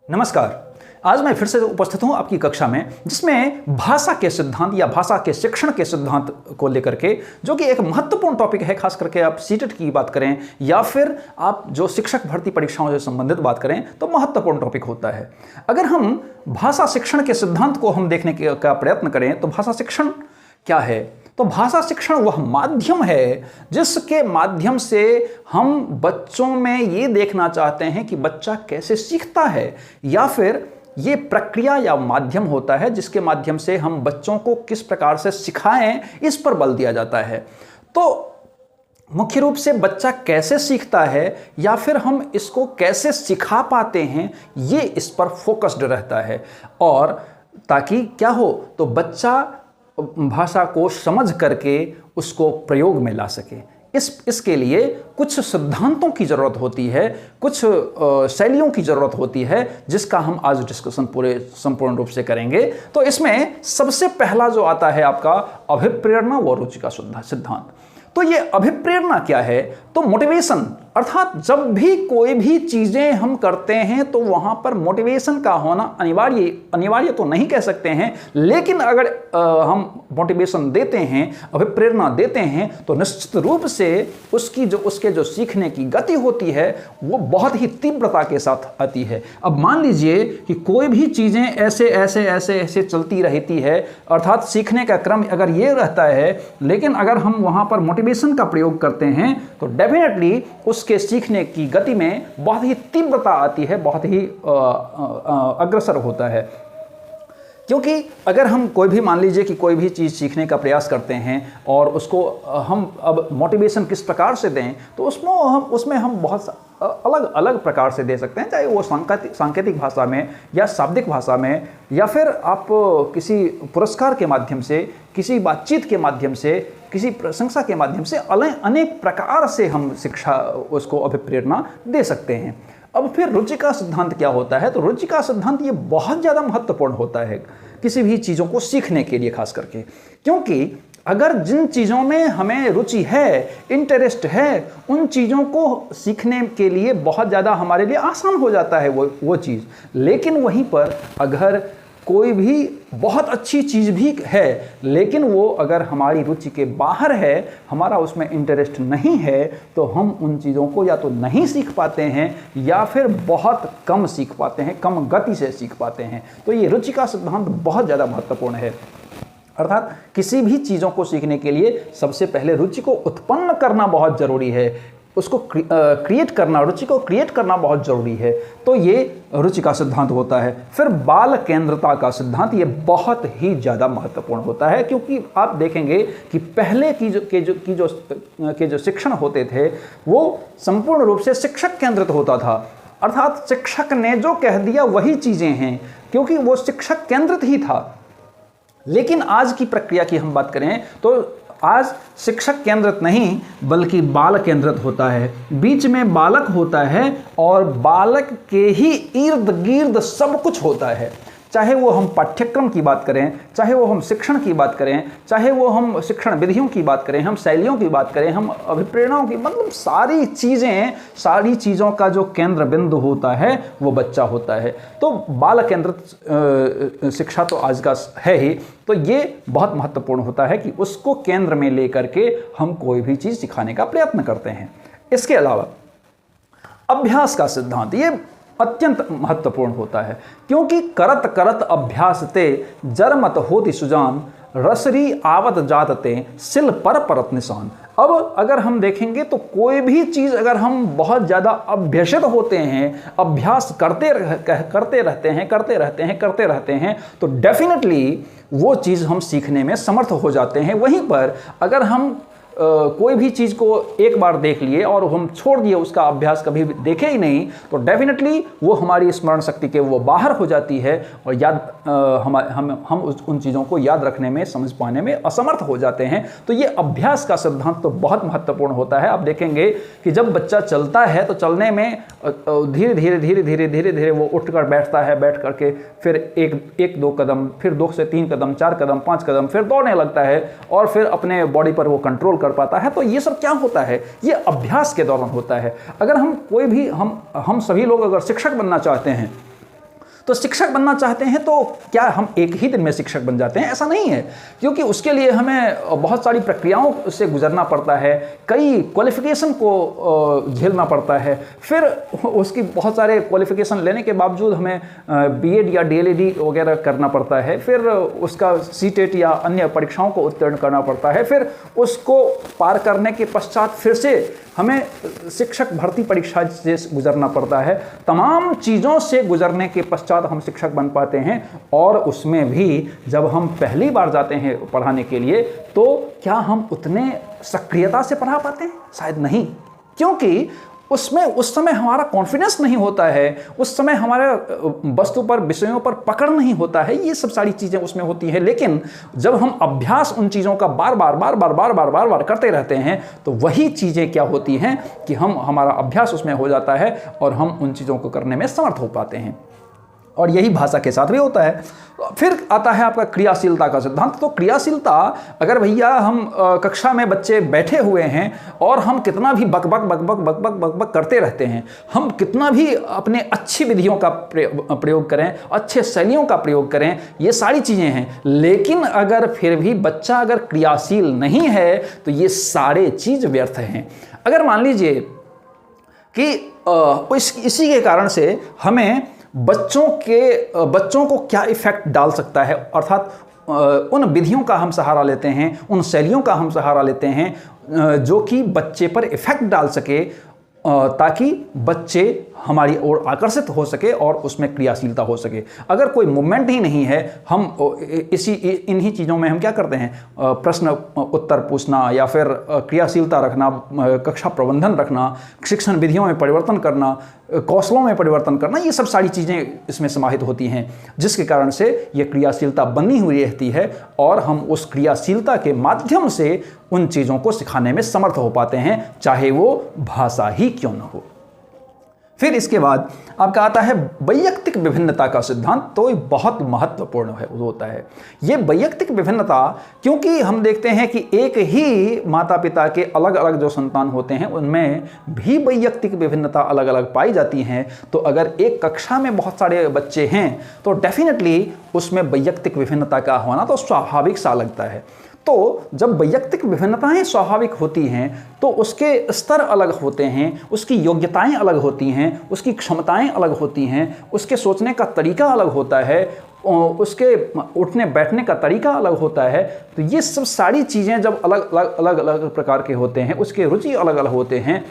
नमस्कार। आज मैं फिर से उपस्थित हूं आपकी कक्षा में, जिसमें भाषा के सिद्धांत या भाषा के शिक्षण के सिद्धांत को लेकर के, जो कि एक महत्वपूर्ण टॉपिक है। खास करके आप सीटेट की बात करें या फिर आप जो शिक्षक भर्ती परीक्षाओं से संबंधित बात करें तो महत्वपूर्ण टॉपिक होता है। अगर हम भाषा शिक्षण के सिद्धांत को हम देखने का प्रयत्न करें तो भाषा शिक्षण क्या है? तो भाषा शिक्षण वह माध्यम है जिसके माध्यम से हम बच्चों में ये देखना चाहते हैं कि बच्चा कैसे सीखता है, या फिर ये प्रक्रिया या माध्यम होता है जिसके माध्यम से हम बच्चों को किस प्रकार से सिखाएं, इस पर बल दिया जाता है। तो मुख्य रूप से बच्चा कैसे सीखता है या फिर हम इसको कैसे सिखा पाते हैं, ये इस पर फोकस्ड रहता है। और ताकि क्या हो, तो बच्चा भाषा को समझ करके उसको प्रयोग में ला सके। इसके लिए कुछ सिद्धांतों की ज़रूरत होती है, कुछ शैलियों की ज़रूरत होती है, जिसका हम आज डिस्कशन पूरे संपूर्ण रूप से करेंगे। तो इसमें सबसे पहला जो आता है आपका अभिप्रेरणा व रुचि का सिद्धांत। तो ये अभिप्रेरणा क्या है? तो मोटिवेशन, अर्थात जब भी कोई भी चीज़ें हम करते हैं तो वहाँ पर मोटिवेशन का होना अनिवार्य तो नहीं कह सकते हैं, लेकिन अगर हम मोटिवेशन देते हैं, अभिप्रेरणा देते हैं, तो निश्चित रूप से उसके जो सीखने की गति होती है वो बहुत ही तीव्रता के साथ आती है। अब मान लीजिए कि कोई भी चीज़ें ऐसे चलती रहती है, अर्थात सीखने का क्रम अगर ये रहता है, लेकिन अगर हम वहाँ पर मोटिवेशन का प्रयोग करते हैं तो डेफिनेटली उसके सीखने की गति में बहुत ही तीव्रता आती है, बहुत ही अग्रसर होता है। क्योंकि अगर हम कोई भी, मान लीजिए कि कोई भी चीज़ सीखने का प्रयास करते हैं और उसको हम अब मोटिवेशन किस प्रकार से दें, तो उसमें हम बहुत अलग अलग प्रकार से दे सकते हैं, चाहे वो सांकेतिक भाषा में या शाब्दिक भाषा में, या फिर आप किसी पुरस्कार के माध्यम से, किसी बातचीत के माध्यम से, किसी प्रशंसा के माध्यम से, अनेक प्रकार से हम शिक्षा उसको अभिप्रेरणा दे सकते हैं। अब फिर रुचि का सिद्धांत क्या होता है? तो रुचि का सिद्धांत ये बहुत ज़्यादा महत्वपूर्ण होता है किसी भी चीज़ों को सीखने के लिए, खास करके क्योंकि अगर जिन चीज़ों में हमें रुचि है, इंटरेस्ट है, उन चीज़ों को सीखने के लिए बहुत ज़्यादा हमारे लिए आसान हो जाता है वो चीज़। लेकिन वहीं पर अगर कोई भी बहुत अच्छी चीज़ भी है, लेकिन वो अगर हमारी रुचि के बाहर है, हमारा उसमें इंटरेस्ट नहीं है, तो हम उन चीज़ों को या तो नहीं सीख पाते हैं या फिर बहुत कम सीख पाते हैं, कम गति से सीख पाते हैं। तो ये रुचि का सिद्धांत बहुत ज़्यादा महत्वपूर्ण है। अर्थात किसी भी चीज़ों को सीखने के लिए सबसे पहले रुचि को उत्पन्न करना बहुत ज़रूरी है, उसको क्रिएट करना, रुचि को क्रिएट करना बहुत ज़रूरी है। तो ये रुचि का सिद्धांत होता है। फिर बाल केंद्रता का सिद्धांत, ये बहुत ही ज़्यादा महत्वपूर्ण होता है, क्योंकि आप देखेंगे कि पहले के जो शिक्षण होते थे वो संपूर्ण रूप से शिक्षक केंद्रित होता था। अर्थात शिक्षक ने जो कह दिया वही चीज़ें हैं, क्योंकि वो शिक्षक केंद्रित ही था। लेकिन आज की प्रक्रिया की हम बात करें तो आज शिक्षक केंद्रित नहीं बल्कि बाल केंद्रित होता है। बीच में बालक होता है और बालक के ही इर्द गिर्द सब कुछ होता है। चाहे वो हम पाठ्यक्रम की बात करें, चाहे वो हम शिक्षण की बात करें, चाहे वो हम शिक्षण विधियों की बात करें, हम शैलियों की बात करें, हम अभिप्रेरणाओं की, मतलब सारी चीज़ों का जो केंद्र बिंदु होता है वो बच्चा होता है। तो बाल केंद्रित शिक्षा तो आज का है ही। तो ये बहुत महत्वपूर्ण होता है कि उसको केंद्र में लेकर के हम कोई भी चीज़ सिखाने का प्रयत्न करते हैं। इसके अलावा अभ्यास का सिद्धांत, ये अत्यंत महत्वपूर्ण होता है, क्योंकि करत करत अभ्यास ते जरमत होती सुजान, रसरी आवत जात ते सिल पर परत निशान। अब अगर हम देखेंगे तो कोई भी चीज़ अगर हम बहुत ज़्यादा अभ्यसित होते हैं, अभ्यास करते रहते हैं, तो डेफिनेटली वो चीज़ हम सीखने में समर्थ हो जाते हैं। वहीं पर अगर हम कोई भी चीज़ को एक बार देख लिए और हम छोड़ दिए, उसका अभ्यास कभी भी देखे ही नहीं, तो डेफिनेटली वो हमारी स्मरण शक्ति के वो बाहर हो जाती है और हम उन चीज़ों को याद रखने में, समझ पाने में असमर्थ हो जाते हैं। तो ये अभ्यास का सिद्धांत तो बहुत महत्वपूर्ण होता है। आप देखेंगे कि जब बच्चा चलता है तो चलने में धीरे धीरे वो उठकर बैठता है, बैठ करके फिर एक दो कदम, फिर 2 से 3 कदम, 4 कदम, 5 कदम, फिर दौड़ने लगता है और फिर अपने बॉडी पर वो कंट्रोल कर पाता है। तो ये सब क्या होता है? ये अभ्यास के दौरान होता है। अगर हम कोई भी हम सभी लोग अगर शिक्षक बनना चाहते हैं तो शिक्षक बनना चाहते हैं तो क्या हम एक ही दिन में शिक्षक बन जाते हैं? ऐसा नहीं है, क्योंकि उसके लिए हमें बहुत सारी प्रक्रियाओं से गुजरना पड़ता है, कई क्वालिफिकेशन को झेलना पड़ता है, फिर उसकी बहुत सारे क्वालिफिकेशन लेने के बावजूद हमें बीएड या डीएलएड वगैरह करना पड़ता है, फिर उसका सीटेट या अन्य परीक्षाओं को उत्तीर्ण करना पड़ता है, फिर उसको पार करने के पश्चात फिर से हमें शिक्षक भर्ती परीक्षा से गुजरना पड़ता है। तमाम चीज़ों से गुजरने के पश्चात हम शिक्षक बन पाते हैं, और उसमें भी जब हम पहली बार जाते हैं पढ़ाने के लिए तो क्या हम उतने सक्रियता से पढ़ा पाते हैं? शायद नहीं, क्योंकि उसमें उस समय हमारा कॉन्फिडेंस नहीं होता है, उस समय हमारे वस्तु पर, विषयों पर पकड़ नहीं होता है, ये सब सारी चीज़ें उसमें होती हैं। लेकिन जब हम अभ्यास उन चीज़ों का बार बार करते रहते हैं तो वही चीज़ें क्या होती हैं कि हमारा अभ्यास उसमें हो जाता है और हम उन चीज़ों को करने में समर्थ हो पाते हैं। और यही भाषा के साथ भी होता है। फिर आता है आपका क्रियाशीलता का सिद्धांत। तो क्रियाशीलता, अगर भैया हम कक्षा में बच्चे बैठे हुए हैं और हम कितना भी बक करते रहते हैं, हम कितना भी अपने अच्छी विधियों का प्रयोग करें, अच्छे शैलियों का प्रयोग करें, ये सारी चीज़ें हैं, लेकिन अगर फिर भी बच्चा अगर क्रियाशील नहीं है तो ये सारे चीज़ व्यर्थ हैं। अगर मान लीजिए कि इसी के कारण से हमें बच्चों को क्या इफेक्ट डाल सकता है, अर्थात उन विधियों का हम सहारा लेते हैं, उन शैलियों का हम सहारा लेते हैं जो कि बच्चे पर इफेक्ट डाल सके, ताकि बच्चे हमारी ओर आकर्षित हो सके और उसमें क्रियाशीलता हो सके। अगर कोई मूवमेंट ही नहीं है, हम इन्हीं चीज़ों में हम क्या करते हैं, प्रश्न उत्तर पूछना या फिर क्रियाशीलता रखना, कक्षा प्रबंधन रखना, शिक्षण विधियों में परिवर्तन करना, कौशलों में परिवर्तन करना, ये सब सारी चीज़ें इसमें समाहित होती हैं, जिसके कारण से ये क्रियाशीलता बनी हुई रहती है और हम उस क्रियाशीलता के माध्यम से उन चीज़ों को सिखाने में समर्थ हो पाते हैं, चाहे वो भाषा ही क्यों न हो। फिर इसके बाद आपका आता है वैयक्तिक विभिन्नता का सिद्धांत। तो ये बहुत महत्वपूर्ण होता है ये वैयक्तिक विभिन्नता, क्योंकि हम देखते हैं कि एक ही माता पिता के अलग अलग जो संतान होते हैं उनमें भी वैयक्तिक विभिन्नता अलग अलग पाई जाती हैं। तो अगर एक कक्षा में बहुत सारे बच्चे हैं तो डेफिनेटली उसमें वैयक्तिक विभिन्नता का होना तो स्वाभाविक सा लगता है। तो जब वैयक्तिक विभिन्नताएं स्वाभाविक होती हैं तो उसके स्तर अलग होते हैं, उसकी योग्यताएं अलग होती हैं, उसकी क्षमताएं अलग होती हैं, उसके सोचने का तरीका अलग होता है, उसके उठने बैठने का तरीका अलग होता है। तो ये सब सारी चीज़ें जब अलग प्रकार के होते हैं, उसके रुचि अलग अलग होते हैं,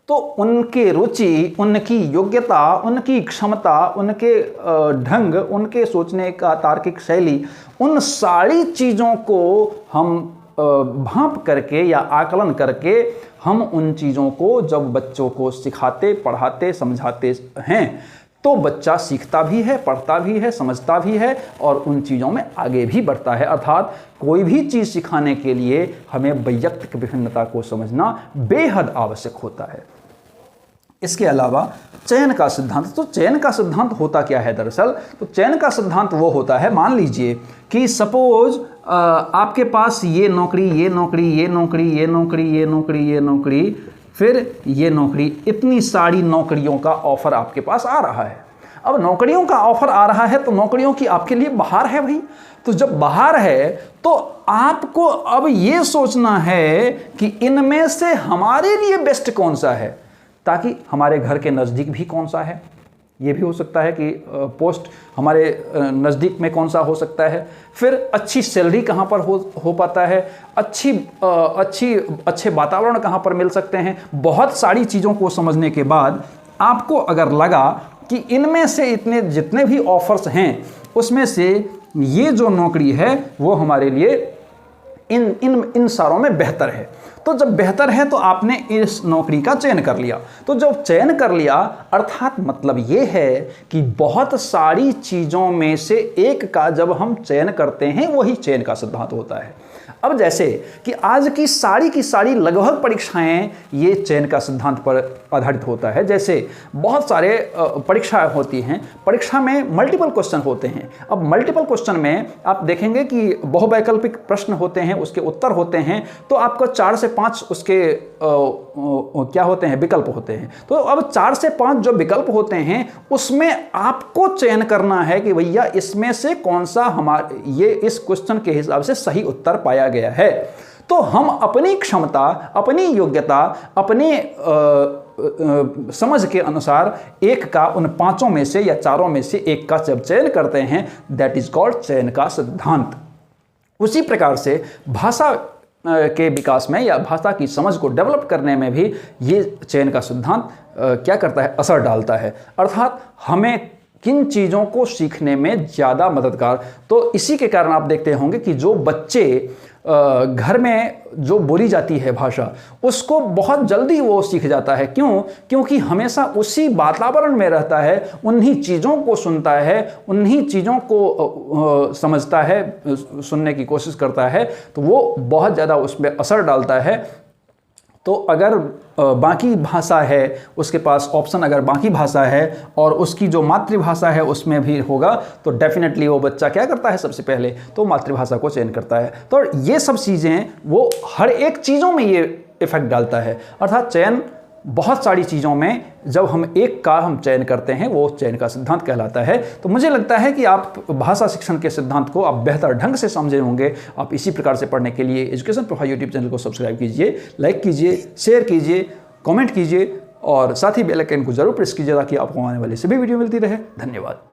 तो उनके रुचि, उनकी योग्यता, उनकी क्षमता, उनके ढंग, उनके सोचने का तार्किक शैली, उन सारी चीज़ों को हम भांप करके या आकलन करके हम उन चीज़ों को जब बच्चों को सिखाते, पढ़ाते, समझाते हैं तो बच्चा सीखता भी है, पढ़ता भी है, समझता भी है और उन चीज़ों में आगे भी बढ़ता है। अर्थात कोई भी चीज़ सिखाने के लिए हमें वैयक्तिक विभिन्नता को समझना बेहद आवश्यक होता है। इसके अलावा चयन का सिद्धांत। तो चयन का सिद्धांत होता क्या है दरअसल? तो चयन का सिद्धांत वो होता है, मान लीजिए कि सपोज आपके पास ये नौकरी, ये नौकरी, ये नौकरी, ये नौकरी, ये नौकरी, ये नौकरी, फिर ये नौकरी, इतनी सारी नौकरियों का ऑफर आपके पास आ रहा है। अब नौकरियों का ऑफर आ रहा है तो नौकरियों की आपके लिए बहार है भाई। तो जब बहार है तो आपको अब ये सोचना है कि इनमें से हमारे लिए बेस्ट कौन सा है, ताकि हमारे घर के नज़दीक भी कौन सा है, ये भी हो सकता है कि पोस्ट हमारे नज़दीक में कौन सा हो सकता है, फिर अच्छी सैलरी कहाँ पर हो पाता है, अच्छे वातावरण कहाँ पर मिल सकते हैं। बहुत सारी चीज़ों को समझने के बाद आपको अगर लगा कि इनमें से जितने भी ऑफर्स हैं उसमें से ये जो नौकरी है वो हमारे लिए इन सारों में बेहतर है, तो जब बेहतर है तो आपने इस नौकरी का चयन कर लिया। तो जब चयन कर लिया अर्थात मतलब ये है कि बहुत सारी चीज़ों में से एक का जब हम चयन करते हैं वही चयन का सिद्धांत होता है। अब जैसे कि आज की सारी लगभग परीक्षाएं ये चयन का सिद्धांत पर आधारित होता है। जैसे बहुत सारे परीक्षाएं होती हैं, परीक्षा में मल्टीपल क्वेश्चन होते हैं। अब मल्टीपल क्वेश्चन में आप देखेंगे कि बहुवैकल्पिक प्रश्न होते हैं, उसके उत्तर होते हैं, तो आपको 4 से 5 उसके क्या होते हैं, विकल्प होते हैं। तो अब 4 से 5 जो विकल्प होते हैं उसमें आपको चयन करना है कि भैया इसमें से कौन सा ये इस क्वेश्चन के हिसाब से सही उत्तर पाया गया है। तो हम अपनी क्षमता, अपनी योग्यता, अपने समझ के अनुसार एक का उन 5 में से या 4 में से एक का जब चयन करते हैं, दैट इज कॉल्ड चयन का सिद्धांत। उसी प्रकार से भाषा के विकास में या भाषा की समझ को डेवलप करने में भी ये चयन का सिद्धांत क्या करता है, असर डालता है। अर्थात हमें किन चीज़ों को सीखने में ज़्यादा मददगार। तो इसी के कारण आप देखते होंगे कि जो बच्चे घर में जो बोली जाती है भाषा, उसको बहुत जल्दी वो सीख जाता है। क्यों? क्योंकि हमेशा उसी वातावरण में रहता है, उन्हीं चीज़ों को सुनता है, उन्हीं चीज़ों को समझता है, सुनने की कोशिश करता है, तो वो बहुत ज़्यादा उस पर असर डालता है। तो अगर बाकी भाषा है, उसके पास ऑप्शन अगर बाकी भाषा है और उसकी जो मातृभाषा है उसमें भी होगा, तो डेफिनेटली वो बच्चा क्या करता है, सबसे पहले तो मातृभाषा को चयन करता है। तो ये सब चीज़ें वो हर एक चीज़ों में ये इफेक्ट डालता है। अर्थात चयन बहुत सारी चीज़ों में जब हम एक का हम चयन करते हैं, वो चयन का सिद्धांत कहलाता है। तो मुझे लगता है कि आप भाषा शिक्षण के सिद्धांत को आप बेहतर ढंग से समझे होंगे। आप इसी प्रकार से पढ़ने के लिए एजुकेशन प्रोफाइल यूट्यूब चैनल को सब्सक्राइब कीजिए, लाइक कीजिए, शेयर कीजिए, कमेंट कीजिए और साथ ही बेल आइकन को जरूर प्रेस कीजिए ताकि आपको आने वाली सभी वीडियो मिलती रहे। धन्यवाद।